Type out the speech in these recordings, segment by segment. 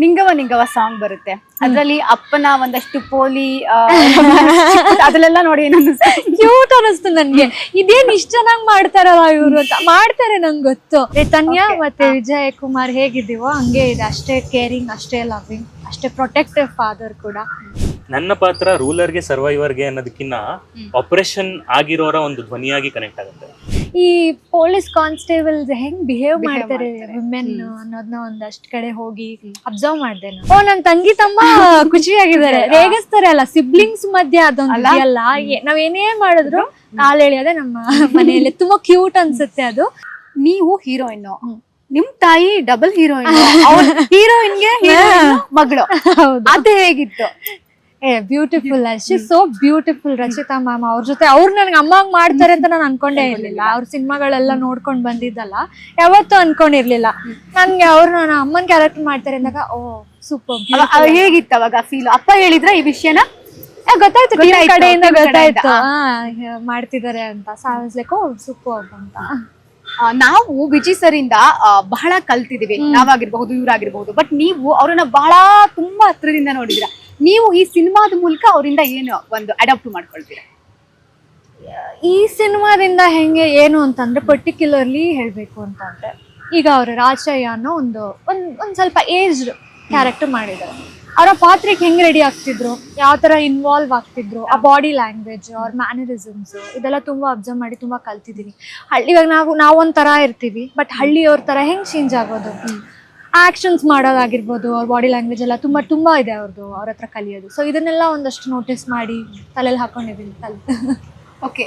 ನಿಂಗವ ನಿಂಗವ song ಬರುತ್ತೆ, ಅದ್ರಲ್ಲಿ ಅಪ್ಪನ ಒಂದಷ್ಟು ಪೋಲಿ ಅದನ್ನೆಲ್ಲ ನೋಡಿ ಕ್ಯೂಟ್ ಅನಿಸ್ತು ನನ್ಗೆ. ಇದೇನ್ ಇಷ್ಟ ಚೆನ್ನಾಗ್ ಮಾಡ್ತಾರಲ್ಲ ಇವ್ರು ಅಂತ. ಮಾಡ್ತಾರೆ, ನಂಗೆ ಗೊತ್ತು. ತನ್ಯ ಮತ್ತೆ ವಿಜಯ್ ಕುಮಾರ್ ಹೇಗಿದ್ದೀವೋ ಹಂಗೆ ಇದೆ, ಅಷ್ಟೇ ಕೇರಿಂಗ್, ಅಷ್ಟೇ ಲವಿಂಗ್, ಅಷ್ಟೇ ಪ್ರೊಟೆಕ್ಟಿವ್ ಫಾದರ್ ಕೂಡ. ನನ್ನ ಪಾತ್ರ ರೂಲರ್ಗೆ ಸರ್ವೈವರ್ಗೆ ಅನ್ನೋದಕ್ಕಿಂತ ಆಪರೇಷನ್ ಆಗಿರೋರ ಒಂದು ಧ್ವನಿಯಾಗಿ ಕನೆಕ್ಟ್ ಆಗುತ್ತೆ. ಈ ಪೊಲೀಸ್ ಕಾನ್ಸ್ಟೇಬಲ್ ಹೆಂಗ್ ಬಿಹೇವ್ ಮಾಡ್ತಾರೆ ವಿಮೆನ್ ಅನ್ನೋದನ್ನ ಒಂದಷ್ಟು ಕಡೆ ಹೋಗಿ ಅಬ್ಸರ್ವ್ ಮಾಡ್ದೆ ನಾನು. ಓ, ನನ್ ತಂಗಿ ತಮ್ಮ ಖುಷಿಯಾಗಿದ್ದಾರೆ, ರೇಗಿಸ್ತಾರೆ ಅಲ್ಲ ಸಿಬ್ಲಿಂಗ್ಸ್ ಮಧ್ಯೆ. ಅದೊಂದು ಇದೆಯಲ್ಲ, ನಾವ್ ಏನೇ ಮಾಡಿದ್ರು ಕಾಲ್ ಎಳಿಯೋದೆ ನಮ್ಮ ಮನೆಯಲ್ಲಿ. ತುಂಬಾ ಕ್ಯೂಟ್ ಅನ್ಸುತ್ತೆ ಅದು. ನೀವು ಹೀರೋಯಿನ್, ನಿಮ್ ತಾಯಿ ಡಬಲ್ ಹೀರೋಯಿನ್, ಹೀರೋಯಿನ್ಗೆ ಮಗಳು, ಅದು ಹೇಗಿತ್ತು? Beautiful, she so beautiful. Rachita ma'am ಅವ್ರ ಜೊತೆ ಅವ್ರು ನನ್ಗೆ ಅಮ್ಮಂಗ್ ಮಾಡ್ತಾರೆ ಅಂತ ನಾನು ಅನ್ಕೊಂಡೇ ಇರ್ಲಿಲ್ಲ. ಅವ್ರ ಸಿನಿಮಾಗಳೆಲ್ಲ ನೋಡ್ಕೊಂಡ್ ಬಂದಿದ್ದಲ್ಲ, ಯಾವತ್ತೂ ಅನ್ಕೊಂಡಿರ್ಲಿಲ್ಲ. ನನ್ಗೆ ಅವ್ರು ನನ್ನ ಅಮ್ಮನ್ ಕ್ಯಾರೆಕ್ಟರ್ ಮಾಡ್ತಾರೆ ಅಂದಾಗ ಓ ಸೂಪರ್. ಹೇಗಿತ್ತು ಅವಾಗ ಫೀಲ್? ಅಪ್ಪ ಹೇಳಿದ್ರ ಈ ವಿಷಯನ? ಗೊತ್ತಾಯ್ತು, ಕಡೆಯಿಂದ ಗೊತ್ತಾಯ್ತು ಮಾಡ್ತಿದ್ದಾರೆ ಅಂತ. ಸಾಧಿಸ್ಲಿಕ್ಕೂ ಸೂಪರ್ ಅಂತ. ನಾವು ವಿಜಯ್ ಸರ್ ಇಂದ ಬಹಳ ಕಲ್ತಿದೀವಿ, ನಾವಾಗಿರ್ಬಹುದು ಇವ್ರಾಗಿರ್ಬಹುದು. ಬಟ್ ನೀವು ಅವ್ರನ್ನ ಬಹಳ ತುಂಬಾ ಹತ್ರದಿಂದ ನೋಡಿದಿರ. ನೀವು ಈ ಸಿನಿಮಾದ ಮೂಲಕ ಅವರಿಂದ ಏನು ಒಂದು ಅಡಾಪ್ಟ್ ಮಾಡ್ಕೊಳ್ತೀರಾ? ಈ ಸಿನಿಮಾದಿಂದ ಹೆಂಗೆ ಏನು ಅಂತಂದ್ರೆ, ಪರ್ಟಿಕ್ಯುಲರ್ಲಿ ಹೇಳ್ಬೇಕು ಅಂತಂದ್ರೆ, ಈಗ ಅವ್ರ ರಾಜಯ್ಯ ಅನ್ನೋ ಒಂದ್ ಸ್ವಲ್ಪ ಏಜ್ಡ್ ಕ್ಯಾರೆಕ್ಟರ್ ಮಾಡಿದ್ದಾರೆ. ಅವರ ಪಾತ್ರಕ್ಕೆ ಹೆಂಗ್ ರೆಡಿ ಆಗ್ತಿದ್ರು, ಯಾವ ತರ ಇನ್ವಾಲ್ವ್ ಆಗ್ತಿದ್ರು, ಆ ಬಾಡಿ ಲ್ಯಾಂಗ್ವೇಜ್, ಅವ್ರ ಮ್ಯಾನರಿಸಮ್ಸ್, ಇದೆಲ್ಲ ತುಂಬಾ ಅಬ್ಸರ್ವ್ ಮಾಡಿ ತುಂಬಾ ಕಲ್ತಿದೀನಿ. ಇವಾಗ ನಾವೊಂಥರ ಇರ್ತೀವಿ, ಬಟ್ ಹಳ್ಳಿಯವ್ರ ತರ ಹೆಂಗ್ ಚೇಂಜ್ ಆಗೋದು, ಆಕ್ಷನ್ಸ್ ಮಾಡೋದಾಗಿರ್ಬೋದು, ಅವ್ರ ಬಾಡಿ ಲ್ಯಾಂಗ್ವೇಜ್ ಎಲ್ಲ ತುಂಬಾ ಇದೆ ಅವ್ರದ್ದು, ಅವ್ರ ಹತ್ರ ಕಲಿಯೋದು. ಸೊ ಇದನ್ನೆಲ್ಲ ಒಂದಷ್ಟು ನೋಟಿಸ್ ಮಾಡಿ ತಲೆಯಲ್ಲಿ ಹಾಕೊಂಡಿದೀನಿ ಓಕೆ,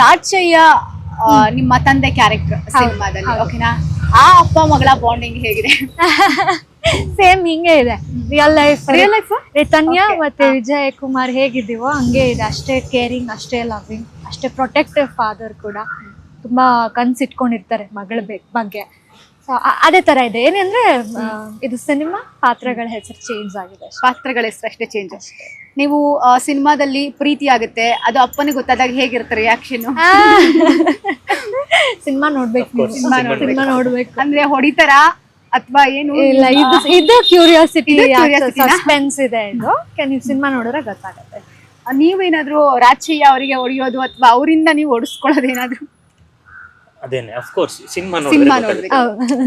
ರಾಜಯ್ಯ ನಿಮ್ಮ ತಂದೆ ಕ್ಯಾರೆಕ್ಟರ್ ಸಿನಿಮಾದಲ್ಲಿ, ಓಕೆನಾ? ಆ ಅಪ್ಪ ಮಗಳ ಬಾಂಡಿಂಗ್ ಹೇಗಿದೆ? ಸೇಮ್ ಹಿಂಗೆ ಇದೆ. ರಿಯಲ್ ಲೈಫ್ ತನ್ಯ ಮತ್ತೆ ವಿಜಯ್ ಕುಮಾರ್ ಹೇಗಿದ್ದೀವೋ ಹಂಗೆ ಇದೆ, ಅಷ್ಟೇ ಕೇರಿಂಗ್, ಅಷ್ಟೇ ಲವಿಂಗ್, ಅಷ್ಟೇ ಪ್ರೊಟೆಕ್ಟಿವ್ ಫಾದರ್ ಕೂಡ. ತುಂಬಾ ಕನ್ಸಿಟ್ಕೊಂಡಿರ್ತಾರೆ ಮಗಳ ಬಗ್ಗೆ. ಅದೇ ತರ ಇದೆ. ಏನಂದ್ರೆ ಇದು ಸಿನಿಮಾ, ಪಾತ್ರಗಳ ಹೆಸರು ಚೇಂಜ್ ಆಗಿದೆ, ಪಾತ್ರಗಳ ಹೆಸರು ಅಷ್ಟೇ ಚೇಂಜ್. ನೀವು ಸಿನಿಮಾದಲ್ಲಿ ಪ್ರೀತಿ ಆಗುತ್ತೆ, ಅದು ಅಪ್ಪನಿಗೆ ಗೊತ್ತಾದಾಗ ಹೇಗಿರುತ್ತೆ ರಿಯಾಕ್ಷನ್? ಸಿನಿಮಾ ನೋಡ್ಬೇಕು, ಸಿನಿಮಾ ನೋಡ್ಬೇಕು. ಅಂದ್ರೆ ಹೊಡಿತಾರ ಅಥವಾ ಏನು? ಇಲ್ಲ, ಇದು ಕ್ಯೂರಿಯಾಸಿಟಿ, ಸಸ್ಪೆನ್ಸ್ ಇದೆ. ಇದು ನೀವು ಸಿನಿಮಾ ನೋಡಿದ್ರೆ ಗೊತ್ತಾಗುತ್ತೆ. ನೀವೇನಾದ್ರೂ ರಾಜಯ್ಯ ಅವರಿಗೆ ಹೊಡಿಯೋದು ಅಥವಾ ಅವರಿಂದ ನೀವು ಹೊಡಿಸ್ಕೊಳ್ಳೋದು ಏನಾದ್ರು? ಅದೇನೆ, ಆಫ್ ಕೋರ್ಸ್ ಸಿನಿಮಾ ನೋಡ್ಬೇಕು.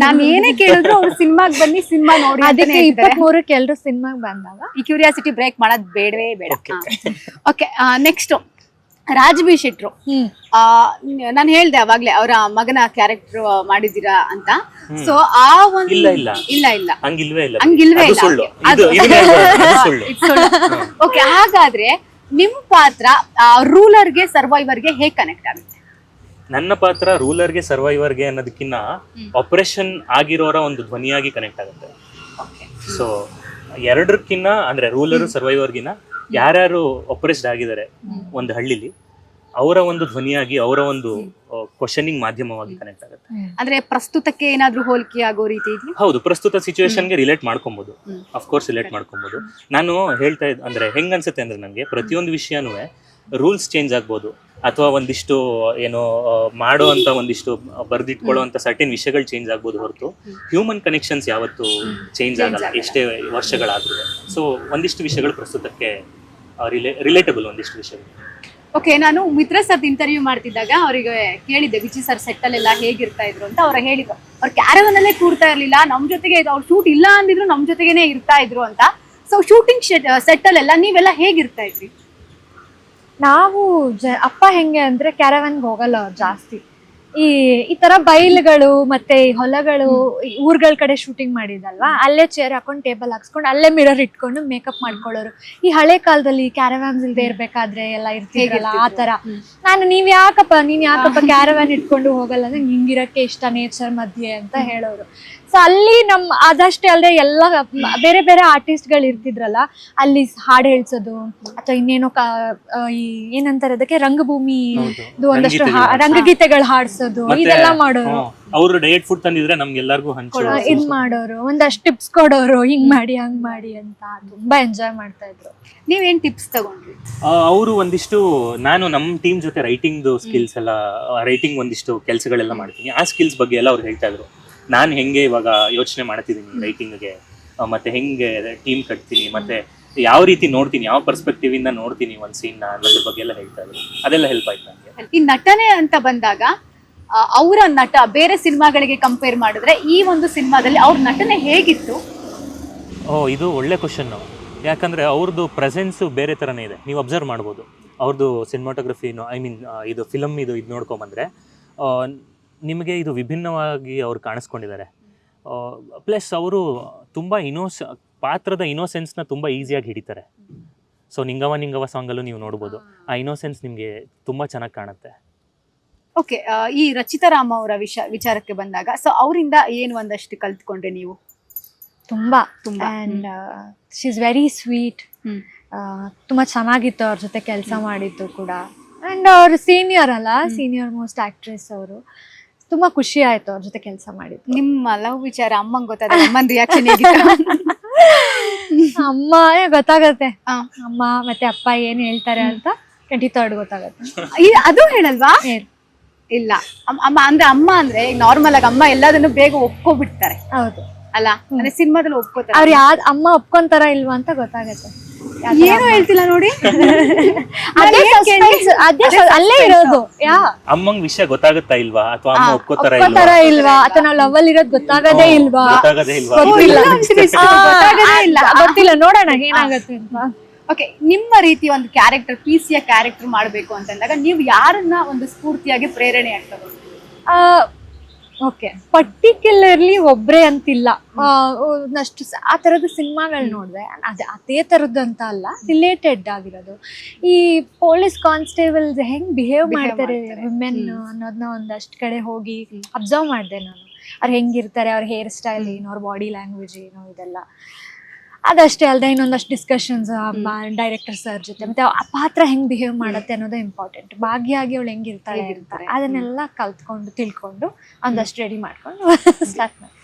ನಾನ್ ಏನೇ ಕೇಳಿದ್ರು ಅವ್ರು ಸಿನಿಮಾಗ್ ಬನ್ನಿ, ಸಿನಿಮಾ ನೋಡಿ. ಅದಕ್ಕೆ 23ಕ್ಕೆ ಎಲ್ರು ಸಿನಿಮಾಗ್ ಬಂದಾಗ ಈ ಕ್ಯೂರಿಯಾಸಿಟಿ ಬ್ರೇಕ್ ಮಾಡೋದ್ ಬೇಡವೇ ಬೇಡ. ಓಕೆ, ನೆಕ್ಸ್ಟ್ ರಾಜ್ಬಿ ಶೆಟ್ರು. ನಾನು ಹೇಳ್ದೆ ಅವಾಗ್ಲೇ ಅವರ ಮಗನ ಕ್ಯಾರೆಕ್ಟರ್ ಮಾಡಿದೀರಾ ಅಂತ. ಸೊ ಆ ಒಂದು ಇಲ್ಲ ಹಂಗಿಲ್ವೇ ಇಲ್ಲ. ಓಕೆ, ಹಾಗಾದ್ರೆ ನಿಮ್ ಪಾತ್ರ ರೂಲರ್ಗೆ ಸರ್ವೈವರ್ಗೆ ಹೇಗ್ ಕನೆಕ್ಟ್ ಆಗುತ್ತೆ? ನನ್ನ ಪಾತ್ರ ರೂಲರ್ಗೆ ಸರ್ವೈವರ್ಗೆ ಅನ್ನೋದಕ್ಕಿಂತ ಆಪರೇಷನ್ ಆಗಿರೋರ ಒಂದು ಧ್ವನಿಯಾಗಿ ಕನೆಕ್ಟ್ ಆಗುತ್ತೆ. ಸೊ ಎರಡಕ್ಕಿನ್ನ ಅಂದ್ರೆ ರೂಲರ್ ಸರ್ವೈವರ್ಗಿನ ಯಾರ್ಯಾರು ಆಪರೇಸ್ಡ್ ಆಗಿದ್ದಾರೆ ಒಂದು ಹಳ್ಳಿಲಿ, ಅವರ ಒಂದು ಧ್ವನಿಯಾಗಿ, ಅವರ ಒಂದು ಕ್ವಶನಿಂಗ್ ಮಾಧ್ಯಮವಾಗಿ ಕನೆಕ್ಟ್ ಆಗುತ್ತೆ. ಅಂದ್ರೆ ಪ್ರಸ್ತುತಕ್ಕೆ ಏನಾದ್ರೂ ಹೋಲಿಕೆ ಆಗೋ ರೀತಿ ಇದೆಯಾ? ಹೌದು, ಪ್ರಸ್ತುತ ಸಿಚುವೇಶನ್ಗೆ ರಿಲೇಟ್ ಮಾಡ್ಕೊಬಹುದು, ಅಫ್ಕೋರ್ಸ್ ರಿಲೇಟ್ ಮಾಡ್ಕೊಬಹುದು. ನಾನು ಹೇಳ್ತಾ ಇದ್ದೆ ಅಂದ್ರೆ ಹೆಂಗ್ ಅನ್ಸುತ್ತೆ ಅಂದ್ರೆ, ನನಗೆ ಪ್ರತಿಯೊಂದು ವಿಷಯನೂ ರೂಲ್ಸ್ ಚೇಂಜ್ ಆಗ್ಬೋದು, ಅಥವಾ ಒಂದಿಷ್ಟು ಏನೋ ಮಾಡುವಂತ ಒಂದಿಷ್ಟು ಬರ್ದಿಟ್ಕೊಳ್ಳುವಂತ ಸರ್ಟೆನ್ ವಿಷಯಗಳು ಚೇಂಜ್ ಆಗ್ಬೋದು, ಹೊರತು ಹ್ಯೂಮನ್ ಕನೆಕ್ಷನ್ಸ್ ಯಾವತ್ತು ಚೇಂಜ್ ಆಗಲ್ಲ, ಎಷ್ಟೇ ವರ್ಷಗಳಾದ್ರೂ. ಸೊ ಒಂದಿಷ್ಟು ವಿಷಯಗಳು ಪ್ರಸ್ತುತಕ್ಕೆ ರಿಲೇಟಬಲ್, ಒಂದಿಷ್ಟು ವಿಷಯಗಳು. ಓಕೆ, ನಾನು ಮಿತ್ರ ಸರ್ ಇಂಟರ್ವ್ಯೂ ಮಾಡ್ತಿದ್ದಾಗ ಅವರಿಗೆ ಕೇಳಿದ್ದೆ ವಿಜಯ್ ಸರ್ ಸೆಟ್ ಅಲ್ಲೆಲ್ಲ ಹೇಗಿರ್ತಾ ಇದ್ರು ಅಂತ. ಅವ್ರು ಹೇಳಿದ್ರು ಅವ್ರು ಕ್ಯಾರವನ್ ಅಲ್ಲೇ ಕೂರ್ತಾ ಇರ್ಲಿಲ್ಲ, ನಮ್ ಜೊತೆಗೆ ಅವ್ರು ಶೂಟ್ ಇಲ್ಲ ಅಂದಿದ್ರು ನಮ್ ಜೊತೆಗೇನೆ ಇರ್ತಾ ಇದ್ರು ಅಂತ. ಸೊ ಶೂಟಿಂಗ್ ಸೆಟ್ ಅಲ್ಲೆಲ್ಲ ನೀವೆಲ್ಲ ಹೇಗಿರ್ತಾ ಇದ್ರಿ? ನಾವು ಅಪ್ಪ ಹೆಂಗೆ ಅಂದ್ರೆ ಕ್ಯಾರವನ್ಗೆ ಹೋಗಲ್ಲ ಅವ್ರು ಜಾಸ್ತಿ. ಈ ತರ ಬೈಲ್ಗಳು ಮತ್ತೆ ಈ ಹೊಲಗಳು, ಊರ್ಗಳ ಕಡೆ ಶೂಟಿಂಗ್ ಮಾಡಿದಲ್ವಾ, ಅಲ್ಲೇ ಚೇರ್ ಹಾಕೊಂಡು ಟೇಬಲ್ ಹಾಕ್ಸ್ಕೊಂಡು ಅಲ್ಲೇ ಮಿರರ್ ಇಟ್ಕೊಂಡು ಮೇಕಪ್ ಮಾಡ್ಕೊಳ್ಳೋರು. ಈ ಹಳೆ ಕಾಲದಲ್ಲಿ ಕ್ಯಾರವ್ಯಾನ್ಸ್ ಇಲ್ದೇ ಇರ್ಬೇಕಾದ್ರೆ ಎಲ್ಲ ಇರ್ತಿರಲ್ಲ, ಆ ತರ. ನೀನ್ ಯಾಕಪ್ಪ ಕ್ಯಾರವ್ಯಾನ್ ಇಟ್ಕೊಂಡು ಹೋಗಲ್ಲ ಅಂದ್ರೆ, ಹಿಂಗಿರಕ್ಕೆ ಇಷ್ಟ ನೇಚರ್ ಮಧ್ಯೆ ಅಂತ ಹೇಳೋರು. ಸೊ ಅಲ್ಲಿ ಅದಷ್ಟೇ ಅಲ್ಲದೆ ಎಲ್ಲ ಬೇರೆ ಬೇರೆ ಆರ್ಟಿಸ್ಟ್ ಗಳು ಇರ್ತಿದ್ರಲ್ಲ, ಅಲ್ಲಿ ಹಾಡು ಹೇಳ್ಸೋದು ಅಥವಾ ಇನ್ನೇನೋ ಏನಂತಾರೆ ಅದಕ್ಕೆ, ರಂಗಭೂಮಿ ಒಂದಷ್ಟು ರಂಗಗೀತೆಗಳು ಹಾಡ್ಸೋದು, ಇದೆಲ್ಲ ಮಾಡೋರು. ಅವರು ಡಯಟ್ ಫುಡ್ ತಂದಿದ್ರೆ ನಮ್ಗೆಲ್ಲರಿಗೂ ಇದ್ ಮಾಡೋರು, ಒಂದಷ್ಟು ಟಿಪ್ಸ್ ಕೊಡೋರು, ಹಿಂಗ್ ಮಾಡಿ ಹಂಗ್ ಮಾಡಿ ಅಂತ. ತುಂಬಾ ಎಂಜಾಯ್ ಮಾಡ್ತಾ ಇದ್ರು. ನೀವೇನ್ ಟಿಪ್ಸ್ ತಗೊಂಡ್ರಿ? ಅವರು ಒಂದಿಷ್ಟು, ನಾನು ನಮ್ಮ ಟೀಮ್ ಜೊತೆ ರೈಟಿಂಗ್ ಸ್ಕಿಲ್ಸ್ ಎಲ್ಲ, ರೈಟಿಂಗ್ ಒಂದಿಷ್ಟು ಕೆಲಸಗಳೆಲ್ಲ ಮಾಡ್ತೀನಿ, ಆ ಸ್ಕಿಲ್ಸ್ ಬಗ್ಗೆ ಎಲ್ಲ ಅವ್ರು ಹೇಳ್ತಾ ಇದ್ರು. ನಾನು ಹೆಂಗೆ ಇವಾಗ ಯೋಚನೆ ಮಾಡ್ತಿದ್ದೀನಿ ರೈಟಿಂಗ್ಗೆ, ಮತ್ತೆ ಹೆಂಗೆ ಟೀಮ್ ಕಟ್ತೀನಿ, ಮತ್ತೆ ಯಾವ ರೀತಿ ನೋಡ್ತೀನಿ, ಯಾವ ಪರ್ಸ್ಪೆಕ್ಟಿವ್ ಇಂದ ನೋಡ್ತೀನಿ ಒಂದ್ ಸೀನ್ ಅನ್ನೋದ್ರ ಬಗ್ಗೆ ಎಲ್ಲ ಹೇಳ್ತಾ ಇದ್ರು. ಅದೆಲ್ಲ ಹೆಲ್ಪ್ ಆಯ್ತು ನನಗೆ. ಈ ನಟನೆ ಅಂತ ಬಂದಾಗ ಅವರ ನಟ ಬೇರೆ ಸಿನಿಮಾಗಳಿಗೆ ಕಂಪೇರ್ ಮಾಡಿದ್ರೆ ಈ ಒಂದು ಸಿನಿಮಾದಲ್ಲಿ ಅವ್ರ ನಟನೆ ಹೇಗಿತ್ತು? ಇದು ಒಳ್ಳೆ ಕ್ವಶನ್. ಯಾಕಂದ್ರೆ ಅವ್ರದ್ದು ಪ್ರೆಸೆನ್ಸು ಬೇರೆ ಥರನೇ ಇದೆ. ನೀವು ಅಬ್ಸರ್ವ್ ಮಾಡ್ಬೋದು ಅವ್ರದ್ದು ಸಿನಿಮಾಟೋಗ್ರಫಿನು, ಐ ಮೀನ್ ಇದು ಫಿಲಮ್ ಇದು ನೋಡ್ಕೊಂಬಂದ್ರೆ ನಿಮಗೆ ಇದು ವಿಭಿನ್ನವಾಗಿ ಅವ್ರು ಕಾಣಿಸ್ಕೊಂಡಿದ್ದಾರೆ. ಪ್ಲಸ್ ಅವರು ತುಂಬ ಪಾತ್ರದ ಇನೋಸೆನ್ಸ್ನ ತುಂಬ ಈಸಿಯಾಗಿ ಹಿಡಿತಾರೆ. ಸೊ ನಿಂಗವ ನಿಂಗವ ಸಾಂಗಲ್ಲೂ ನೀವು ನೋಡ್ಬೋದು ಆ ಇನೋಸೆನ್ಸ್ ನಿಮಗೆ ತುಂಬ ಚೆನ್ನಾಗಿ ಕಾಣುತ್ತೆ. ಓಕೆ, ಈ ರಚಿತಾ ರಾಮ್ ಅವರ ವಿಚಾರಕ್ಕೆ ಬಂದಾಗ ಸೊ ಅವರಿಂದ ಏನು ಒಂದಷ್ಟು ಕಲ್ತ್ಕೊಂಡ್ರೆ ನೀವು? ತುಂಬಾ ತುಂಬಾ. And she is very sweet. ತುಂಬಾ ಚೆನ್ನಾಗಿತ್ತು ಅವ್ರ ಜೊತೆ ಕೆಲಸ ಮಾಡಿದ್ದು ಕೂಡ. ಅಂಡ್ ಅವ್ರು ಸೀನಿಯರ್ ಅಲ್ಲ, ಸೀನಿಯರ್ ಮೋಸ್ಟ್ ಆಕ್ಟ್ರೆಸ್ ಅವರು. ತುಂಬಾ ಖುಷಿ ಆಯ್ತು ಅವ್ರ ಜೊತೆ ಕೆಲಸ ಮಾಡಿದ್ದು. ನಿಮ್ಮ ಲವ್ ವಿಚಾರ ಅಮ್ಮಂಗ್ ಗೊತ್ತಾದ ಅಮ್ಮನ ರಿಯಾಕ್ಷನ್ ಹೇಗಿತ್ತು? ಅಮ್ಮ ಗೊತ್ತಾಗತ್ತೆ, ಅಮ್ಮ ಮತ್ತೆ ಅಪ್ಪ ಏನ್ ಹೇಳ್ತಾರೆ ಅಂತ 23rd ಗೊತ್ತಾಗತ್ತೆ. ಅದು ಹೇಳಲ್ವಾ? ಇಲ್ಲ, ಅಮ್ಮ ಅಂದ್ರೆ ಈಗ ನಾರ್ಮಲ್ ಆಗಿ ಅಮ್ಮ ಎಲ್ಲದನ್ನು ಬೇಗ ಒಪ್ಕೊಬಿಡ್ತಾರೆ. ಹೌದು ಅಲ್ಲ, ಅಂದ್ರೆ ಸಿನಿಮಾದಲ್ಲಿ ಒಪ್ಕೋತಾರೆ. ಅವ್ರು ಯಾವ್ದು ಅಮ್ಮ ಒಪ್ಕೊಂತಾರ ಇಲ್ವಾ ಅಂತ ಗೊತ್ತಾಗತ್ತೆ. ಏನು ಹೇಳ್ತಿಲ್ಲ ನೋಡಿ. ಅಲ್ಲೇ ಇರೋದು. ಅಮ್ಮಂಗ್ ವಿಷಯ ಗೊತ್ತಾಗುತ್ತಾ ಇಲ್ವಾ, ಅಥವಾ ಅಮ್ಮ ಒಪ್ಕೋತಾರ ಇಲ್ವಾ, ಅಥವಾ ನಾವ್ ಲವ್ ಅಲ್ಲಿ ಇರೋದು ಗೊತ್ತಾಗದೇ ಇಲ್ವಾ? ಗೊತ್ತಿಲ್ಲ, ನೋಡೋಣ ಏನಾಗತ್ತೆ ಅಂತ. ಓಕೆ, ನಿಮ್ಮ ರೀತಿ ಒಂದು ಕ್ಯಾರೆಕ್ಟರ್ PC ಕ್ಯಾರೆಕ್ಟರ್ ಮಾಡ್ಬೇಕು ಅಂತಂದಾಗ ನೀವು ಯಾರನ್ನ ಒಂದು ಸ್ಫೂರ್ತಿಯಾಗಿ ಪ್ರೇರಣೆ ಆಗ್ತದೆ? ಓಕೆ, ಪರ್ಟಿಕ್ಯುಲರ್ಲಿ ಒಬ್ರೇ ಅಂತಿಲ್ಲ. ಅಷ್ಟು ಆ ಥರದ ಸಿನಿಮಾಗಳು ನೋಡಿದೆ, ಅದೇ ಥರದ್ದು ಅಂತ ಅಲ್ಲ, ರಿಲೇಟೆಡ್ ಆಗಿರೋದು. ಈ ಪೊಲೀಸ್ ಕಾನ್ಸ್ಟೇಬಲ್ಸ್ ಹೆಂಗ್ ಬಿಹೇವ್ ಮಾಡ್ತಾರೆ ವಿಮೆನ್ ಅನ್ನೋದನ್ನ ಒಂದಷ್ಟು ಕಡೆ ಹೋಗಿ ಅಬ್ಸರ್ವ್ ಮಾಡಿದೆ ನಾನು. ಅವ್ರು ಹೆಂಗಿರ್ತಾರೆ, ಅವ್ರ ಹೇರ್ ಸ್ಟೈಲ್ ಏನು, ಅವ್ರ ಬಾಡಿ ಲ್ಯಾಂಗ್ವೇಜ್ ಏನು, ಇದೆಲ್ಲ. ಅದಷ್ಟೇ ಅಲ್ಲದೆ ಇನ್ನೊಂದಷ್ಟು ಡಿಸ್ಕಷನ್ಸ್ ಡೈರೆಕ್ಟರ್ ಸರ್ ಜೊತೆ, ಮತ್ತೆ ಆ ಪಾತ್ರ ಹೆಂಗ್ ಬಿಹೇವ್ ಮಾಡುತ್ತೆ ಅನ್ನೋದು ಇಂಪಾರ್ಟೆಂಟ್. ಭಾಗಿಯಾಗಿ ಅವಳು ಹೆಂಗಿರ್ತಾಳೆ ಅದನ್ನೆಲ್ಲ ಕಲ್ತ್ಕೊಂಡು ತಿಳ್ಕೊಂಡು ಒಂದಷ್ಟು ರೆಡಿ ಮಾಡ್ಕೊಂಡು ಸ್ಟಾರ್ಟ್ ಮಾಡಿ.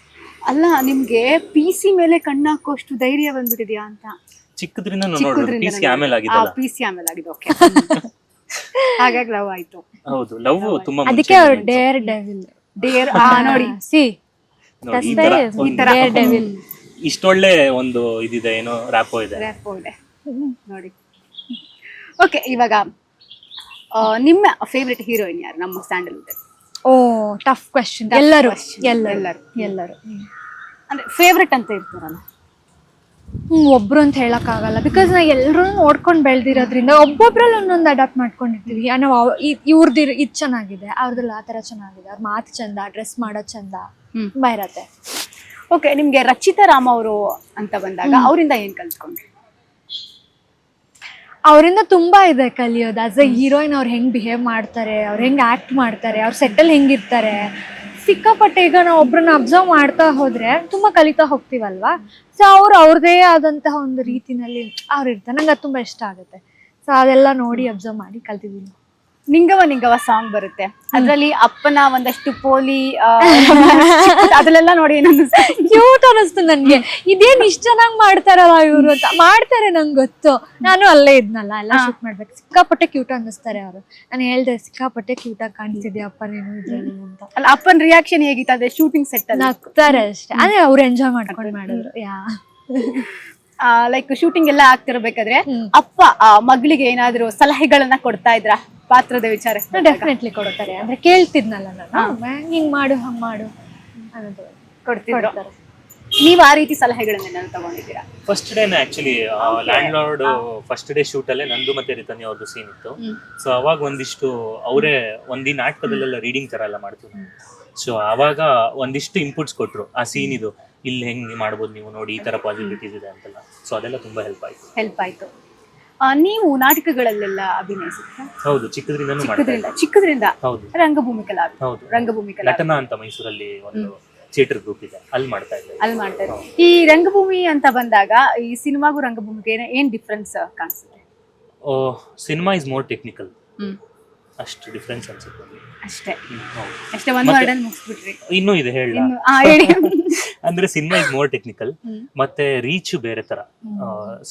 ಅಲ್ಲ, ನಿಮ್ಗೆ PC ಮೇಲೆ ಕಣ್ಣಾಕೋಷ್ಟು ಧೈರ್ಯ ಬಂದ್ಬಿಟ್ಟಿದ್ಯಾ ಅಂತ? ಚಿಕ್ಕದ್ರಿಂದ PC ಆಮೇಲೆ ಆಗಿದೆ. ಓಕೆ, ಹಾಗಾಗಿ ಲವ್ ಆಯ್ತು. ಹೌದು, ಲವ್ ತುಂಬಾ ಅದಕ್ಕೆ ಅವರು ಡೇರ್ ಡೆವಿಲ್ ನೋಡಿ, ಈ ತರ ಡೇರ್ ಡೆವಿಲ್. ಇಷ್ಟೊಳ್ಳೆ ಒಂದು ಇದಿದೆ, ಏನೋ ರ್ಯಾಪೋ ಇದೆ ನೋಡಿ. ಓಕೆ, ಇವಾಗ ನಿಮ್ಮ ಫೇವ್ರೆಟ್ ಹೀರೋಯಿನ್ ಯಾರು ನಮ್ಮ ಸ್ಯಾಂಡಲ್ವುಡ್? ಓ, ಟಫ್ ಕ್ವೆಶ್ಚನ್. ಎಲ್ಲರೂ ಅಂದ್ರೆ ಫೇವ್ರೆಟ್ ಅಂತ ಇರ್ತಾರಲ್ಲ. ಒಬ್ರು ಅಂತ ಹೇಳಕ್ ಆಗಲ್ಲ, ಬಿಕಾಸ್ ನಾ ಎಲ್ಲರೂ ನೋಡ್ಕೊಂಡು ಬೆಳೆದಿರೋದ್ರಿಂದ ಒಬ್ಬೊಬ್ರಲ್ಲಿ ಒಂದೊಂದು ಅಡಾಪ್ಟ್ ಮಾಡ್ಕೊಂಡಿರ್ತೀವಿ. ನಾವು ಇವ್ರದ್ದು ಇದು ಚೆನ್ನಾಗಿದೆ, ಅವ್ರದ್ದೆಲ್ಲ ಆ ಥರ ಚೆನ್ನಾಗಿದೆ, ಅವ್ರ ಮಾತು ಚಂದ, ಡ್ರೆಸ್ ಮಾಡೋದು ಚಂದ, ತುಂಬಾ ಇರತ್ತೆ. ಓಕೆ, ನಿಮ್ಗೆ ರಚಿತಾ ರಾಮ್ ಅವರು ಅಂತ ಬಂದಾಗ ಅವರಿಂದ ಏನ್ ಕಲ್ತ್ಕೊಂಡ್ರಿ? ಅವರಿಂದ ತುಂಬಾ ಇದೆ ಕಲಿಯೋದು. ಆಸ್ ಎ ಹೀರೋಯಿನ್ ಅವ್ರು ಹೆಂಗ್ ಬಿಹೇವ್ ಮಾಡ್ತಾರೆ, ಅವ್ರು ಹೆಂಗ್ ಆಕ್ಟ್ ಮಾಡ್ತಾರೆ, ಅವ್ರ ಸೆಟ್ಟಲ್ ಹೆಂಗಿರ್ತಾರೆ, ಸಿಕ್ಕಾಪಟ್ಟೆ. ಈಗ ನಾವು ಒಬ್ರನ್ನ ಅಬ್ಸರ್ವ್ ಮಾಡ್ತಾ ಹೋದ್ರೆ ತುಂಬಾ ಕಲಿತಾ ಹೋಗ್ತೀವಲ್ವಾ. ಸೊ ಅವ್ರದೇ ಆದಂತಹ ಒಂದು ರೀತಿನಲ್ಲಿ ಅವ್ರು ಇರ್ತಾರೆ. ನಂಗೆ ಅದು ತುಂಬಾ ಇಷ್ಟ ಆಗುತ್ತೆ. ಸೊ ಅದೆಲ್ಲ ನೋಡಿ ಅಬ್ಸರ್ವ್ ಮಾಡಿ ಕಲ್ತಿದ್ದೀನಿ. ನಿಂಗವ ಸಾಂಗ್ ಬರುತ್ತೆ, ಅದ್ರಲ್ಲಿ ಅಪ್ಪನ ಒಂದಷ್ಟು ಪೋಲಿ ಅದನ್ನೆಲ್ಲ ನೋಡಿ ಕ್ಯೂಟ್ ಅನಿಸ್ತು ನನ್ಗೆ. ಇದೇನ್ ಇಷ್ಟ ಚೆನ್ನಾಗ್ ಮಾಡ್ತಾರಲ್ಲ ಇವ್ರು ಅಂತ. ಮಾಡ್ತಾರೆ, ನಂಗೆ ಗೊತ್ತು, ನಾನು ಅಲ್ಲೇ ಇದ್ನಲ್ಲ, ಎಲ್ಲ ಶೂಟ್ ಮಾಡ್ಬೇಕು. ಸಿಕ್ಕಾಪಟ್ಟೆ ಕ್ಯೂಟ್ ಅನ್ನಿಸ್ತಾರೆ ಅವರು. ನಾನು ಹೇಳ್ದೆ, ಸಿಕ್ಕಾಪಟ್ಟೆ ಕ್ಯೂಟ್ ಆಗಿ ಕಾಣಿಸ್ತಿದ್ಯಾ ಅಪ್ಪ ನೀನು ಇದ್ರಲ್ಲಿ ಅಂತ. ಅಲ್ಲ, ಅಪ್ಪನ ರಿಯಾಕ್ಷನ್ ಹೇಗಿತ್ತು ಅದೇ ಶೂಟಿಂಗ್ ಸೆಟ್ ಅಲ್ಲಿ? ನಗ್ತಾರೆ ಅಷ್ಟೇ, ಅಂದ್ರೆ ಅವ್ರು ಎಂಜಾಯ್ ಮಾಡ್ಕೊಂಡು ಮಾಡಿದ್ರು. ಲೈಕ್ ಶೂಟಿಂಗ್ ಎಲ್ಲ ಆಗ್ತಿರ್ಬೇಕಾದ್ರೆ ಅಪ್ಪ ಮಗಳಿಗೆ ಏನಾದ್ರು ಸಲಹೆಗಳನ್ನ ಕೊಡ್ತಾ ಇದ್ರ ಪಾತ್ರದ ವಿಚಾರ? ಡೆಫಿನೆಟ್ಲಿ ಕೊಡ್ತಾರೆ. ಅಂದ್ರೆ ಕೇಳ್ತಿದ್ನಲ್ಲ ನಾನು, ಹಿಂಗ್ ಮಾಡು ಹಂಗ್ ಮಾಡು ಅನ್ನೋದು ಕೊಡ್ತಿದ್ರು. ನೀವ್ ಆ ರೀತಿ ಸಲಹೆಗಳನ್ನೆಲ್ಲ ತಗೊಂಡಿದ್ದೀರಾ? ಫಸ್ಟ್ ಡೇನ actually landlord first day shoot ಅಲ್ಲೇ ನಂದು ಮತ್ತೆ ರಿತನ್ಯ ಅವ್ರದ್ದು ಸೀನ್ ಇತ್ತು. ಸೊ ಅವಾಗ ಒಂದಿಷ್ಟು ಅವರೇ ಒಂದಿ ನಾಟಕದಲ್ಲೆಲ್ಲ ರೀಡಿಂಗ್ ತರ ಎಲ್ಲ ಮಾಡ್ತೀವಿ. ಸೊ ಅವಾಗ ಒಂದಿಷ್ಟು ಇನ್ಪುಟ್ಸ್ ಕೊಟ್ರು, ಆ ಸೀನ್ ಇದು ಇಲ್ಲಿ ಹೆಂಗ್ ಮಾಡ್ಬೋದು ನೀವು ನೋಡಿ, ಈ ತರ ಪಾಸಿಬಿಲಿಟೀಸ್ ಇದೆ ಅಂತೆಲ್ಲ. ಸೊ ಅದೆಲ್ಲ ತುಂಬಾ ಹೆಲ್ಪ್ ಆಯ್ತು. ನೀವು ನಾಟಕಗಳಲ್ಲೆಲ್ಲ ಅಭಿನಯಿಸಿದ್ರ? ಹೌದು, ಚಿಕ್ಕದ್ರಿಂದ ಹೌದು. ರಂಗಭೂಮಿ ನಟನ ಅಂತ ಮೈಸೂರಲ್ಲಿ ಒಂದು ಥಿಯೇಟರ್ ಗ್ರೂಪ್ ಇದೆ, ಅಲ್ಲಿ ಮಾಡ್ತಾ ಇದ್ದಾರೆ. ಈ ರಂಗಭೂಮಿ ಅಂತ ಬಂದಾಗ ಈ ಸಿನಿಮಾಗೂ ರಂಗಭೂಮಿಗೆ ಏನ್ ಡಿಫ್ರೆನ್ಸ್ ಕಾಣಿಸುತ್ತೆ? ಸಿನಿಮಾ ಇಸ್ ಮೋರ್ ಟೆಕ್ನಿಕಲ್, ಅಷ್ಟು ಡಿಫ್ರೆನ್ಸ್ ಅನ್ಸುತ್ತೆ ಅಷ್ಟೇ. ಒಂದು ವರ್ಡ್ ಅಲ್ಲಿ ಮುಗಿಸ್ಬಿಟ್ರಿ. ಇನ್ನೂ ಇದೆ ಹೇಳ. ಅಂದ್ರೆ ಸಿನಿಮಾ ಇಸ್ ಮೋರ್ ಟೆಕ್ನಿಕಲ್, ಮತ್ತೆ ರೀಚ್ ಬೇರೆ ತರ.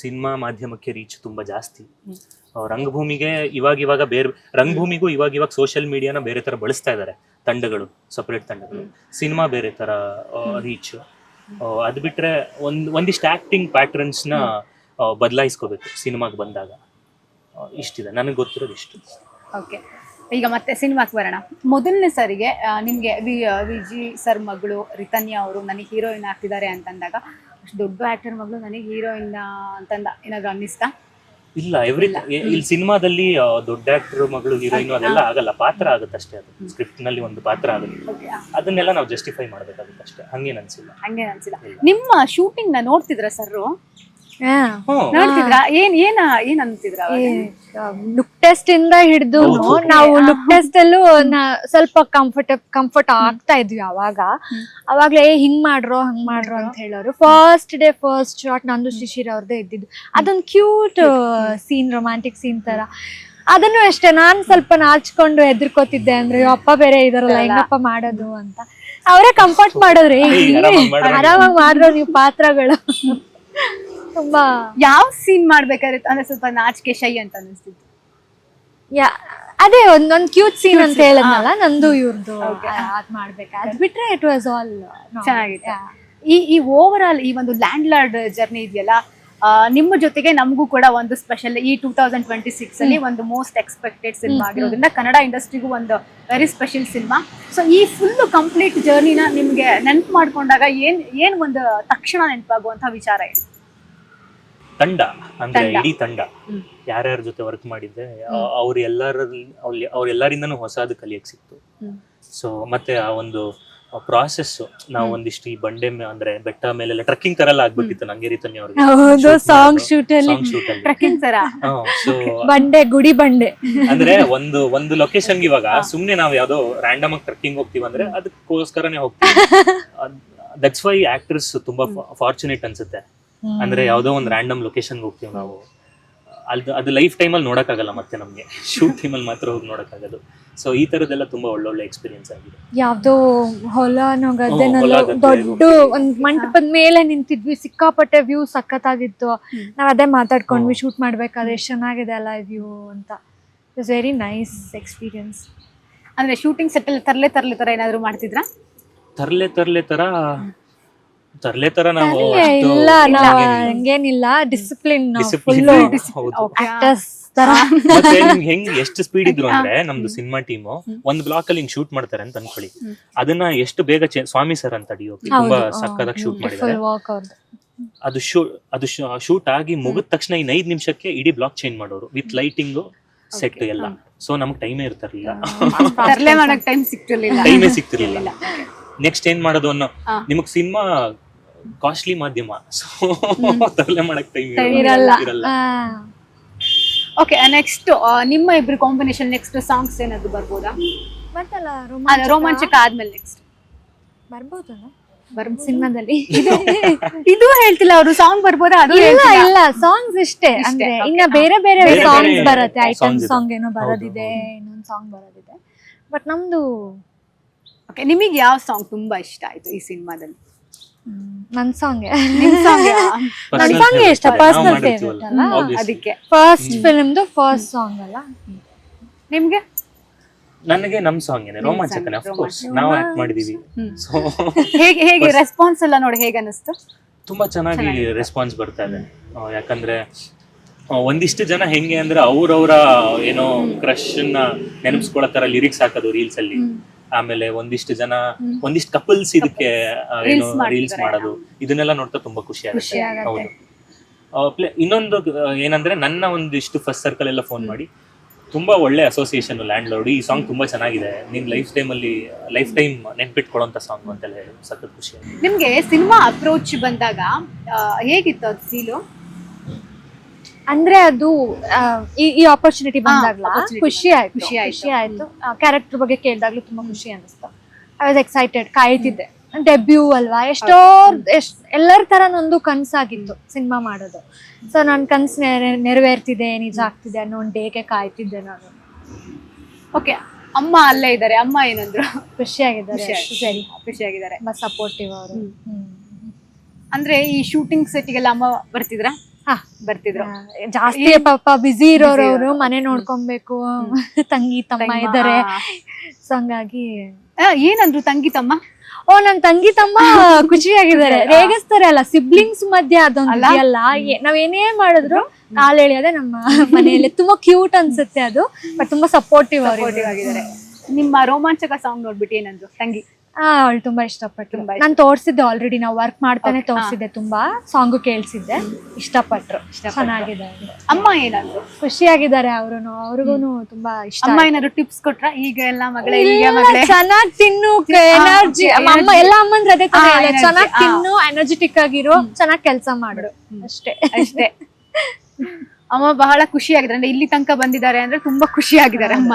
ಸಿನಿಮಾ ಮಾಧ್ಯಮಕ್ಕೆ ರೀಚ್ ತುಂಬಾ ಜಾಸ್ತಿ. ರಂಗಭೂಮಿಗೆ ಇವಾಗ ಬೇರೆ, ರಂಗಭೂಮಿಗೂ ಇವಾಗ ಸೋಷಿಯಲ್ ಮೀಡಿಯಾನ ಬೇರೆ ತರ ಬಳಸ್ತಾ ಇದ್ದಾರೆ ತಂಡಗಳು, ಸಪರೇಟ್ ತಂಡಗಳು. ಸಿನಿಮಾ ಬೇರೆ ತರ ರೀಚ್. ಅದು ಬಿಟ್ರೆ ಒಂದಿಷ್ಟು ಆಕ್ಟಿಂಗ್ ಪ್ಯಾಟರ್ನ್ಸ್ ನ ಬದಲಾಯಿಸ್ಕೋಬೇಕು ಸಿನಿಮಾಗೆ ಬಂದಾಗ. ಇಷ್ಟಿದೆ ನನಗೆ ಗೊತ್ತಿರೋದು ಇಷ್ಟು. ಓಕೆ, ಈಗ ಮತ್ತೆ ಸಿನಿಮಾಕ್ಕೆ ಬರೋಣ. ಮೊದಲನೇ ಸರಿಗೆ ನಿಮಗೆ ವಿಜಿ ಸರ್ ಮಗಳು ರಿತನ್ಯಾ ಅವರು ನನಗೆ ಹೀರೋಯಿನ್ ಆಗ್ತಿದ್ದಾರೆ ಅಂತಂದಾಗ ಅಷ್ಟು ದೊಡ್ಡ ಆಕ್ಟರ್ ಮಗಳು ನನಗೆ ಹೀರೋಯಿನ್ ಅಂತಂದ ಏನಾದ್ರು ಅನ್ನಿಸ್ತಾ? ಇಲ್ಲ, ಇಲ್ಲಿ ಸಿನಿಮಾದಲ್ಲಿ ದೊಡ್ಡ ಆಕ್ಟರ್ ಮಗಳು ಹೀರೋಯಿನ್ ಅದೆಲ್ಲ ಆಗಲ್ಲ, ಪಾತ್ರ ಆಗುತ್ತೆ ಅಷ್ಟೇ. ಅದು ಸ್ಕ್ರಿಪ್ಟ್ ನಲ್ಲಿ ಒಂದು ಪಾತ್ರ ಆಗುತ್ತೆ, ಅದನ್ನೆಲ್ಲ ನಾವು ಜಸ್ಟಿಫೈ ಮಾಡ್ಬೇಕಾಗುತ್ತೆ ಅಷ್ಟೇ. ಹಂಗೇನ್ ಅನ್ಸಿಲ್ಲ. ನಿಮ್ಮ ಶೂಟಿಂಗ್ ನ ನೋಡ್ತಿದ್ರ ಸರ್? ನೋಡ್ತಿದ್ರಾ? ಏನ್ ಅಂತಿದ್ರ? ಲುಕ್ ಟೆಸ್ಟ್ ಇಂದ ಹಿಡಿದು ನಾವು ಲುಕ್ ಟೆಸ್ಟ್ ಅಲ್ಲೂ ಸ್ವಲ್ಪ ಕಂಫರ್ಟ್ ಆಗ್ತಾ ಇದ್ವಿ. ಅವಾಗ್ಲೇ ಹಿಂಗ್ ಮಾಡ್ರೋ ಹಂಗ್ ಮಾಡ್ರೋ ಅಂತ ಹೇಳೋರು. ಫಸ್ಟ್ ಡೇ ಫಸ್ಟ್ ಶಾಟ್ ನಂದು ಶಿಶಿರ್ ಅವ್ರದ್ದೇ ಇದ್ದಿದ್ದು. ಅದೊಂದು ಕ್ಯೂಟ್ ಸೀನ್, ರೊಮ್ಯಾಂಟಿಕ್ ಸೀನ್ ತರ. ಅದನ್ನು ಅಷ್ಟೇ ನಾನ್ ಸ್ವಲ್ಪ ನಾಚ್ಕೊಂಡು ಹೆದರ್ಕೋತಿದ್ದೆ. ಅಂದ್ರೆ ಅಪ್ಪ ಬೇರೆ ಇದಾರಲ್ಲ, ಹೆಂಗಪ್ಪ ಮಾಡೋದು ಅಂತ. ಅವರೇ ಕಂಫರ್ಟ್ ಮಾಡೋದ್ರಿ, ಆರಾಮಾಗಿ ಮಾಡ್ರೋ ನೀವು ಪಾತ್ರಗಳು. ತುಂಬಾ ಯಾವ ಸೀನ್ ಮಾಡ್ಬೇಕಾದ್ರೆ ಅಂದ್ರೆ ಸ್ವಲ್ಪ ನಾಚಿಕೆ ಶೈ ಅಂತ ಅನಿಸ್ತಿತ್ತು? ಅದೇ ಒಂದೊಂದ್ ಕ್ಯೂಟ್ ಸೀನ್ ಅಂತ ಹೇಳದ್ನಲ್ಲ, ನಂದು ಇವ್ರದ್ದು ಅದ್ ಮಾಡ್ಬೇಕು. ಅದ್ ಬಿಟ್ರೆ ಇಟ್ ವಾಸ್ ಆಲ್ ಚೆನ್ನಾಗಿತ್ತು. ಈ ಓವರ್ ಆಲ್ ಈ ಒಂದು ಲ್ಯಾಂಡ್ ಲಾರ್ಡ್ ಜರ್ನಿ ಇದೆಯಲ್ಲ, ನಿಮ್ಮ ಜೊತೆಗೆ ನಮಗೂ ಕೂಡ ಒಂದು ಸ್ಪೆಷಲ್. ಈ 2026 ಅಲ್ಲಿ ಒಂದು ಮೋಸ್ಟ್ ಎಕ್ಸ್ಪೆಕ್ಟೆಡ್ ಸಿನಿಮಾ ಆಗಿರೋದ್ರಿಂದ ಕನ್ನಡ ಇಂಡಸ್ಟ್ರಿಗೂ ಒಂದು ವೆರಿ ಸ್ಪೆಷಲ್ ಸಿನಿಮಾ. ಸೊ ಈ ಫುಲ್ ಕಂಪ್ಲೀಟ್ ಜರ್ನಿನ ನಿಮ್ಗೆ ನೆನ್ಪು ಮಾಡ್ಕೊಂಡಾಗ ಏನ್ ಒಂದು ತಕ್ಷಣ ನೆನಪಾಗುವಂತ ವಿಚಾರ ಏನು? ತಂಡ ಅಂದ್ರೆ ಇಡೀ ತಂಡ, ಯಾರ್ಯಾರ ಜೊತೆ ವರ್ಕ್ ಮಾಡಿದ್ದೆ ಅವ್ರೆಲ್ಲರಿಂದನೂ ಹೊಸದು ಕಲಿಯಕ್ ಸಿಕ್ತು. ಸೊ ಮತ್ತೆ ಆ ಒಂದು ಪ್ರಾಸೆಸ್ ನಾವು ಒಂದಿಷ್ಟು ಈ ಬಂಡೆ ಅಂದ್ರೆ ಬೆಟ್ಟ ಮೇಲೆಲ್ಲ ಟ್ರೆಕ್ಕಿಂಗ್ ತರ ಎಲ್ಲ ಆಗ್ಬಿಟ್ಟಿತ್ತು ನಂಗೆ ರಿತನ್ಯಾ ಅವ್ರಿಗೆ ಸಾಂಗ್ ಶೂಟ್ ಅಲ್ಲಿ. ಟ್ರೆಕ್ಕಿಂಗ್ ತರ ಬಂಡೆ, ಗುಡಿ ಬಂಡೆ ಅಂದ್ರೆ ಒಂದು ಲೊಕೇಶನ್ ಇವಾಗ ಸುಮ್ನೆ ನಾವ್ ಯಾವ್ದೋ ರ್ಯಾಂಡಮ್ ಆಗಿ ಟ್ರೆಕ್ಕಿಂಗ್ ಹೋಗ್ತೀವಿ ಅಂದ್ರೆ ಅದಕ್ಕೋಸ್ಕರನೇ ಹೋಗ್ತೀವಿ. ದಟ್ಸ್ ವೈ ಆಕ್ಟರ್ಸ್ ತುಂಬಾ ಫಾರ್ಚುನೇಟ್ ಅನ್ಸುತ್ತೆ. ಅಂದ್ರೆ ಯಾವ್ದೋ ಒಂದು ರ್ಯಾಂಡಮ್ ಲೊಕೇಶನ್ ಹೋಗ್ತೀವಿ ನಾವು, ಅದು ಲೈಫ್ ಟೈಮ್ ಅಲ್ಲಿ ನೋಡಕ್ಕಾಗಲ್ಲ, ಮತ್ತೆ ನಮ್ಗೆ ಶೂಟ್ ಟೈಮ್ ಅಲ್ಲಿ ಮಾತ್ರ ಹೋಗಿ ನೋಡಕ್ಕಾಗೋದು. ಸೊ ಈ ತರದೆಲ್ಲ ತುಂಬಾ ಒಳ್ಳೊಳ್ಳೆ ಎಕ್ಸ್ಪೀರಿಯನ್ಸ್ ಆಗಿದೆ. ಯಾವ್ದೋ ಹೊಲನೋ ಗದ್ದೆನಲ್ಲೋ ದೊಡ್ಡ ಒಂದ್ ಮಂಟಪದ ಮೇಲೆ ನಿಂತಿದ್ವಿ, ಸಿಕ್ಕಾಪಟ್ಟೆ ವ್ಯೂ ಸಖತ್ತಾಗಿತ್ತು. ನಾವ್ ಅದೇ ಮಾತಾಡ್ಕೊಂಡ್ವಿ ಶೂಟ್ ಮಾಡ್ಬೇಕಾದ್ರೆ ಎಷ್ಟ್ ಚೆನ್ನಾಗಿದೆ ಅಲ್ಲ ವ್ಯೂ ಅಂತ. It was very nice experience. ಅಂದ್ರೆ ಶೂಟಿಂಗ್ ಸೆಟ್ ಅಲ್ಲಿ ತರ್ಲೆ ತರ ಏನಾದ್ರು ಮಾಡ್ತಿದ್ರಾ? ತರ್ಲೆ ತರ ನಾವು ಇಲ್ಲ, ಹಂಗೇನಿಲ್ಲ, ಡಿಸಿಪ್ಲಿನ್ ಮತ್ತೆ ಹೆಂಗ್ ಎಷ್ಟು ಸ್ಪೀಡ್ ಇದ್ರು ಅಂದ್ರೆ ನಮ್ದು ಸಿನಿಮಾ ಟೀಮು ಒಂದ್ ಬ್ಲಾಕ್ ಅಲ್ಲಿ ಹಿಂಗ್ ಶೂಟ್ ಮಾಡ್ತಾರೆ ಅಂತ ಅನ್ಕೊಳ್ಳಿ, ಅದನ್ನ ಎಷ್ಟು ಬೇಗ ಸ್ವಾಮಿ ಸರ್ ಅಂತ ಡಿಒಪಿ ತುಂಬಾ ಸಕ್ಕತ್ತಾಗಿ ಶೂಟ್ ಮಾಡಿದ್ದಾರೆ. ಅದು ಶೂಟ್ ಆಗಿ ಮುಗಿದ ತಕ್ಷಣ ಇನ್ 5 ನಿಮಿಷಕ್ಕೆ ಇಡೀ ಬ್ಲಾಕ್ ಚೇಂಜ್ ಮಾಡೋರು ವಿತ್ ಲೈಟಿಂಗ್ ಸೆಟ್ ಎಲ್ಲ. ಸೊ ನಮ್ಗೆ ಟೈಮೇ ಇರ್ತಿರ್ಲಿಲ್ಲ, ಟೈಮೇ ಸಿಕ್ತಿರ್ಲಿಲ್ಲ. ನೆಕ್ಸ್ಟ್ ಏನ್ ಮಾಡೋದು ಅನ್ನೋ, ನಿಮಗ್ ಸಿನಿಮಾ ಕಾಸ್ಟ್ಲಿ ಮಾಧ್ಯಮ, ಸೊ ತರಲೆ ಮಾಡಕ್ ಟೈಮ್ ಇರಲ್ಲ. ಓಕೆ, ನೆಕ್ಸ್ಟ್ ನಿಮ್ಮ ಇಬ್ರು ಕಾಂಬಿನೇಷನ್ ನೆಕ್ಸ್ಟ್ ಸಾಂಗ್ಸ್ ಏನಾದ್ರು ಬರ್ಬೋದಾ? ರೋಮಾಂಚಕ ಆದ್ಮೇಲೆ ನೆಕ್ಸ್ಟ್ ಬರ್ಬೋದಲ್ಲ ಸಿನಿಮಾದಲ್ಲಿ? ಇದು ಹೇಳ್ತಿಲ್ಲ ಅವರು, ಸಾಂಗ್ ಬರ್ಬೋದಾ? ಅದು ಇಲ್ಲ, ಸಾಂಗ್ಸ್ ಇಷ್ಟೇ. ಅಂದ್ರೆ ಇನ್ನ ಬೇರೆ ಬೇರೆ ಸಾಂಗ್ಸ್ ಬರುತ್ತೆ, ಐಟಮ್ ಸಾಂಗ್ ಏನೋ ಬರೋದಿದೆ, ಇನ್ನೊಂದ್ ಸಾಂಗ್ ಬರೋದಿದೆ. ಬಟ್ ನಮ್ದು ಓಕೆ, ನಿಮಗೆ ಯಾವ ಸಾಂಗ್ ತುಂಬಾ ಇಷ್ಟ ಆಯ್ತು ಈ ಸಿನಿಮಾದಲ್ಲಿ? ನನ್ ಸಾಂಗ್ ಇಷ್ಟ, ಪರ್ಸನಲ್ ಫೇವರೇಟ್ ಅಲ್ಲ, ಅದಕ್ಕೆ ಫಸ್ಟ್ ಫಿಲ್ಮ್ದು ಫಸ್ಟ್ ಸಾಂಗ್ ಅಲ್ಲ. ನಿಮ್ಗೆ? ನನಗೆ ನಮ್ ಸಾಂಗ್ ಏನೇ ರೋಮಾಂಚಕನೇ, ಆಫ್ ಕೋರ್ಸ್ ನಾವು ಆಕ್ಟ್ ಮಾಡಿದೀವಿ. ಸೊ ಹೇಗೆ ರೆಸ್ಪಾನ್ಸ್ ಎಲ್ಲ ನೋಡಿ ಹೇಗೆ ಅನಿಸ್ತು? ತುಂಬಾ ಚೆನ್ನಾಗಿ ರೆಸ್ಪಾನ್ಸ್ ಬರ್ತಾ ಇದೆ. ಯಾಕಂದ್ರೆ ಒಂದಿಷ್ಟು ಜನ ಹೆಂಗೆ ಅಂದ್ರೆ ಅವ್ರವ್ರ ಏನೋ ಕ್ರಶ್ ನ ನೆನಪಿಸ್ಕೊಳ್ಳೋ ತರ ಲಿರಿಕ್ಸ್ ಹಾಕೋದು ರೀಲ್ಸ್ ಅಲ್ಲಿ. ಆಮೇಲೆ ಒಂದಿಷ್ಟು ಜನ, ಒಂದಿಷ್ಟು ಕಪಲ್ಸ್ ಇದಕ್ಕೆ ಏನೋ ರೀಲ್ಸ್ ಮಾಡೋದು, ಇದನ್ನೆಲ್ಲ ನೋಡ್ತಾ ತುಂಬಾ ಖುಷಿ ಆಗುತ್ತೆ. ಹೌದು. ಇನ್ನೊಂದು ಏನಂದ್ರೆ ನನ್ನ ಒಂದಿಷ್ಟು ಫಸ್ಟ್ ಸರ್ಕಲ್ ಎಲ್ಲ ಫೋನ್ ಮಾಡಿ ತುಂಬಾ ಒಳ್ಳೆ ಅಸೋಸಿಯೇಷನ್ ಲ್ಯಾಂಡ್ ಲಾರ್ಡ್, ಈ ಸಾಂಗ್ ತುಂಬಾ ಚೆನ್ನಾಗಿದೆ, ನಿನ್ ಲೈಫ್ ಟೈಮ್ ನೆನ್ಪಿಟ್ಕೊಳ್ಳೋಂತ ಸಾಂಗ್ ಅಂತೆಲ್ಲ ಹೇಳಿ ಸಖತ್ ಖುಷಿ. ನಿಮ್ಗೆ ಸಿನಿಮಾ ಅಪ್ರೋಚ್ ಬಂದಾಗ ಹೇಗಿತ್ತು ಅದು ಫೀಲು? ಅಂದ್ರೆ ಅದು ಈ ಆಪರ್ಚುನಿಟಿ ಬಂದಾಗ್ಲಾ ಖುಷಿ ಆಯ್ತು. ಕ್ಯಾರೆಕ್ಟರ್ ಬಗ್ಗೆ ಕೇಳಿದಾಗ್ಲೂ ತುಂಬಾ ಖುಷಿ ಅನಿಸ್ತು. ಐ ವಾಸ್ ಎಕ್ಸೈಟೆಡ್, ಕಾಯ್ತಿದ್ದೆ. ಡೆಬ್ಯೂ ಅಲ್ವಾ, ಎಲ್ಲರ ತರ ನಂದು ಕನ್ಸಾಗಿತ್ತು ಸಿನಿಮಾ ಮಾಡೋದು. ಸೊ ನನ್ ಕನ್ಸು ನೆರವೇರ್ತಿದೆ, ನಿಜ ಆಗ್ತಿದೆ ಅನ್ನೋ ಒಂದು ಡೇಗೆ ಕಾಯ್ತಿದ್ದೆ ನಾನು. ಓಕೆ, ಅಮ್ಮ ಅಲ್ಲೇ ಇದ್ದಾರೆ, ಅಮ್ಮ ಏನಂದ್ರು? ಖುಷಿಯಾಗಿದ್ದಾರೆ, ಸರಿ, ಖುಷಿಯಾಗಿದ್ದಾರೆ, ತುಂಬಾ ಸಪೋರ್ಟಿವ್ ಅವರು. ಅಂದ್ರೆ ಈ ಶೂಟಿಂಗ್ ಸೆಟ್ಗೆಲ್ಲ ಅಮ್ಮ ಬರ್ತಿದ್ರಾ? ಬರ್ತಿದ್ರು ಜಾಸ್ತಿ. ಪಾಪ ಬಿಸಿ ಇರೋರು, ಮನೆ ನೋಡ್ಕೊಬೇಕು, ತಂಗಿ ತಮ್ಮ ಇದ್ದಾರೆ. ಸೊ ಹಂಗಾಗಿ ಏನಂದ್ರು ತಂಗಿ ತಮ್ಮ? ಓ ನನ್ ತಂಗಿ ತಮ್ಮ ಖುಷಿಯಾಗಿದ್ದಾರೆ, ರೇಗಿಸ್ತಾರೆ ಅಲ್ಲ ಸಿಬ್ಲಿಂಗ್ಸ್ ಮಧ್ಯೆ ಅದೊಂದು ಇದೆಯಲ್ಲ, ನಾವ್ ಏನೇ ಮಾಡಿದ್ರು ಕಾಲ್ ಎಳೆಯೋದೆ ನಮ್ಮ ಮನೆಯಲ್ಲಿ. ತುಂಬಾ ಕ್ಯೂಟ್ ಅನ್ಸುತ್ತೆ ಅದು, ಬಟ್ ತುಂಬಾ ಸಪೋರ್ಟಿವ್ ಆಗಿದ್ದಾರೆ. ನಿಮ್ಮ ರೋಮಾಂಚಕ ಸಾಂಗ್ ನೋಡ್ಬಿಟ್ಟು ಏನಂದ್ರು ತಂಗಿ? ಅವಳು ತುಂಬಾ ಇಷ್ಟಪಟ್ರು. ನಾನು ತೋರ್ಸಿದ್ದೆ ಆಲ್ರೆಡಿ, ನಾವು ವರ್ಕ್ ಮಾಡ್ತಾನೆ ತೋರ್ಸಿದ್ದೆ, ತುಂಬಾ ಸಾಂಗು ಕೇಳ್ಸಿದ್ದೆ, ಇಷ್ಟಪಟ್ರು. ಚೆನ್ನಾಗಿದೆ. ಅಮ್ಮ ಏನಂದ್ರು? ಖುಷಿಯಾಗಿದ್ದಾರೆ ಅವ್ರುನು, ಅವ್ರಿಗೂನು ತುಂಬಾ ಇಷ್ಟ. ಅಮ್ಮ ಏನಾದ್ರು ಟಿಪ್ಸ್ ಕೊಟ್ರ? ಈಗ ಎಲ್ಲ ಮಗಳೇ ಈಗ ಮಗಳೇ ಚೆನ್ನಾಗ್ ತಿನ್ನು, ಎನರ್ಜಿ. ಅಮ್ಮ ಎಲ್ಲ ಅಮ್ಮಂದ್ರ ಅದೇ ತರ ಚೆನ್ನಾಗ್ ತಿನ್ನು, ಎನರ್ಜೆಟಿಕ್ ಆಗಿರು, ಚೆನ್ನಾಗ್ ಕೆಲ್ಸ ಮಾಡು, ಅಷ್ಟೇ ಅಷ್ಟೇ. ಅಮ್ಮ ಬಹಳ ಖುಷಿಯಾಗಿದ್ದಾರೆ, ಅಂದ್ರೆ ಇಲ್ಲಿ ತನಕ ಬಂದಿದ್ದಾರೆ ಅಂದ್ರೆ ತುಂಬಾ ಖುಷಿಯಾಗಿದ್ದಾರೆ ಅಮ್ಮ.